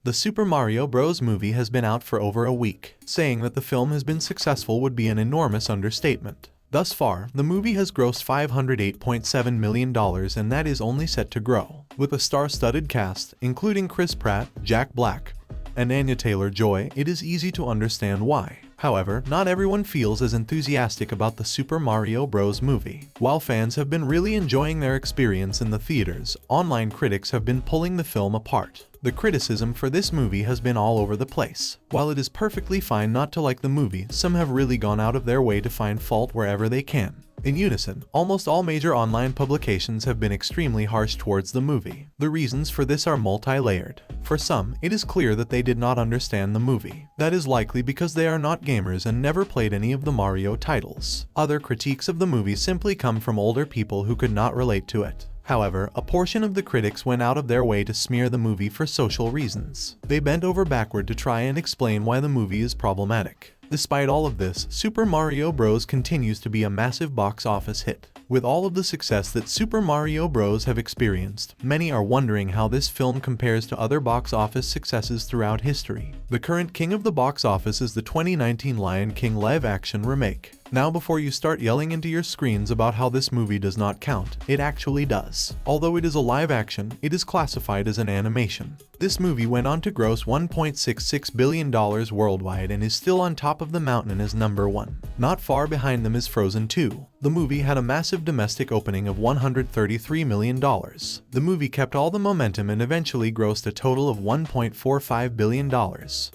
The Super Mario Bros. Movie has been out for over a week. Saying that the film has been successful would be an enormous understatement. Thus far, the movie has grossed $508.7 million, and that is only set to grow. With a star-studded cast, including Chris Pratt, Jack Black, and Anya Taylor-Joy, it is easy to understand why. However, not everyone feels as enthusiastic about the Super Mario Bros. Movie. While fans have been really enjoying their experience in the theaters, online critics have been pulling the film apart. The criticism for this movie has been all over the place. While it is perfectly fine not to like the movie, some have really gone out of their way to find fault wherever they can. In unison, almost all major online publications have been extremely harsh towards the movie. The reasons for this are multi-layered. For some, it is clear that they did not understand the movie. That is likely because they are not gamers and never played any of the Mario titles. Other critiques of the movie simply come from older people who could not relate to it. However, a portion of the critics went out of their way to smear the movie for social reasons. They bent over backward to try and explain why the movie is problematic. Despite all of this, Super Mario Bros. Continues to be a massive box office hit. With all of the success that Super Mario Bros. Have experienced, many are wondering how this film compares to other box office successes throughout history. The current king of the box office is the 2019 Lion King live-action remake. Now, before you start yelling into your screens about how this movie does not count, it actually does. Although it is a live action, it is classified as an animation. This movie went on to gross $1.66 billion worldwide and is still on top of the mountain as number 1. Not far behind them is Frozen 2. The movie had a massive domestic opening of $133 million. The movie kept all the momentum and eventually grossed a total of $1.45 billion.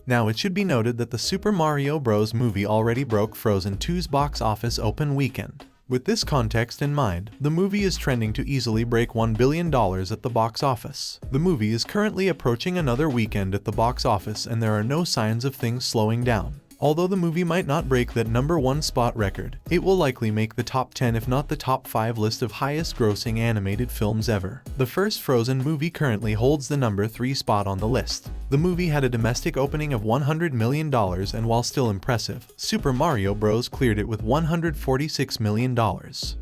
Now, it should be noted that the Super Mario Bros. Movie already broke Frozen 2's box office open weekend. With this context in mind, the movie is trending to easily break $1 billion at the box office. The movie is currently approaching another weekend at the box office, and there are no signs of things slowing down. Although the movie might not break that number 1 spot record, it will likely make the top 10 if not the top 5 list of highest grossing animated films ever. The first Frozen movie currently holds the number 3 spot on the list. The movie had a domestic opening of $100 million, and while still impressive, Super Mario Bros. Cleared it with $146 million.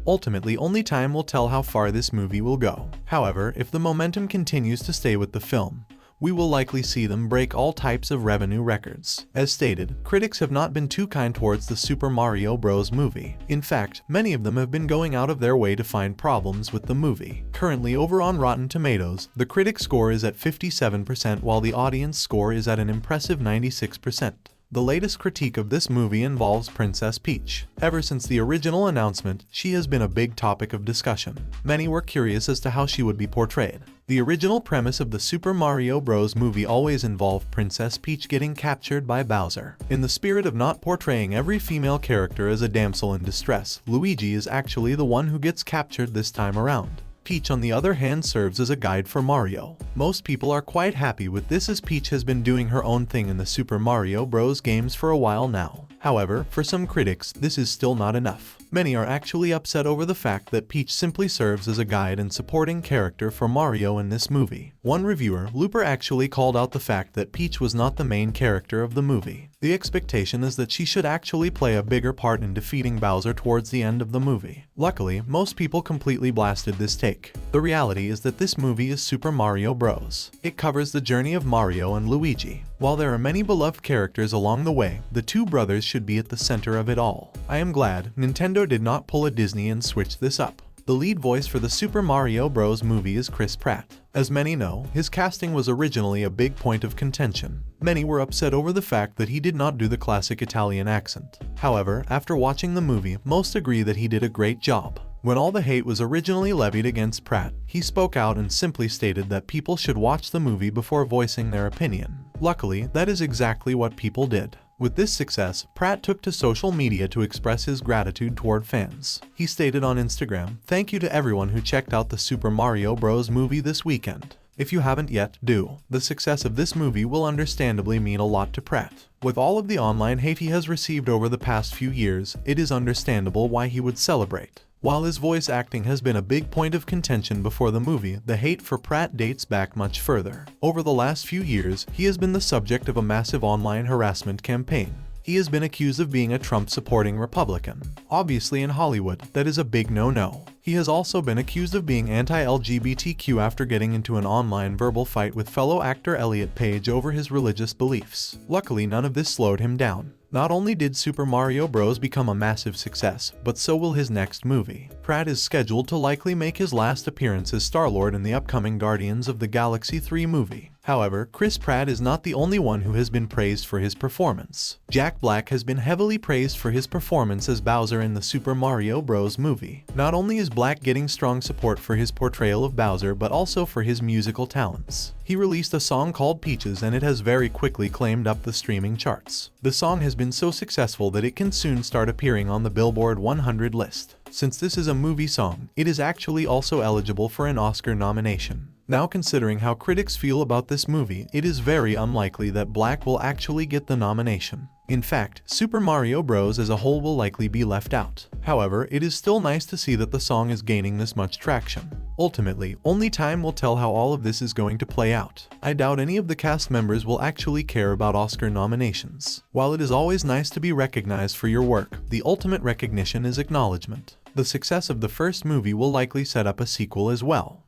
Ultimately, only time will tell how far this movie will go. However, if the momentum continues to stay with the film, we will likely see them break all types of revenue records. As stated, critics have not been too kind towards the Super Mario Bros. Movie. In fact, many of them have been going out of their way to find problems with the movie. Currently, over on Rotten Tomatoes, the critic score is at 57% while the audience score is at an impressive 96%. The latest critique of this movie involves Princess Peach. Ever since the original announcement, she has been a big topic of discussion. Many were curious as to how she would be portrayed. The original premise of the Super Mario Bros. Movie always involved Princess Peach getting captured by Bowser. In the spirit of not portraying every female character as a damsel in distress, Luigi is actually the one who gets captured this time around. Peach, on the other hand, serves as a guide for Mario. Most people are quite happy with this, as Peach has been doing her own thing in the Super Mario Bros. Games for a while now. However, for some critics, this is still not enough. Many are actually upset over the fact that Peach simply serves as a guide and supporting character for Mario in this movie. One reviewer, Looper, actually called out the fact that Peach was not the main character of the movie. The expectation is that she should actually play a bigger part in defeating Bowser towards the end of the movie. Luckily, most people completely blasted this take. The reality is that this movie is Super Mario Bros. It covers the journey of Mario and Luigi. While there are many beloved characters along the way, the two brothers should be at the center of it all. I am glad Nintendo did not pull a Disney and switch this up. The lead voice for the Super Mario Bros. Movie is Chris Pratt. As many know, his casting was originally a big point of contention. Many were upset over the fact that he did not do the classic Italian accent. However, after watching the movie, most agree that he did a great job. When all the hate was originally levied against Pratt, he spoke out and simply stated that people should watch the movie before voicing their opinion. Luckily, that is exactly what people did. With this success, Pratt took to social media to express his gratitude toward fans. He stated on Instagram, "Thank you to everyone who checked out the Super Mario Bros. Movie this weekend. If you haven't yet, do." The success of this movie will understandably mean a lot to Pratt. With all of the online hate he has received over the past few years, it is understandable why he would celebrate. While his voice acting has been a big point of contention before the movie, the hate for Pratt dates back much further. Over the last few years, he has been the subject of a massive online harassment campaign. He has been accused of being a Trump-supporting Republican. Obviously in Hollywood, that is a big no-no. He has also been accused of being anti-LGBTQ after getting into an online verbal fight with fellow actor Elliot Page over his religious beliefs. Luckily, none of this slowed him down. Not only did Super Mario Bros. Become a massive success, but so will his next movie. Pratt is scheduled to likely make his last appearance as Star-Lord in the upcoming Guardians of the Galaxy 3 movie. However, Chris Pratt is not the only one who has been praised for his performance. Jack Black has been heavily praised for his performance as Bowser in the Super Mario Bros. Movie. Not only is Black getting strong support for his portrayal of Bowser, but also for his musical talents. He released a song called Peaches and it has very quickly climbed up the streaming charts. The song has been so successful that it can soon start appearing on the Billboard 100 list. Since this is a movie song, it is actually also eligible for an Oscar nomination. Now, considering how critics feel about this movie, it is very unlikely that Black will actually get the nomination. In fact, Super Mario Bros. As a whole will likely be left out. However, it is still nice to see that the song is gaining this much traction. Ultimately, only time will tell how all of this is going to play out. I doubt any of the cast members will actually care about Oscar nominations. While it is always nice to be recognized for your work, the ultimate recognition is acknowledgement. The success of the first movie will likely set up a sequel as well.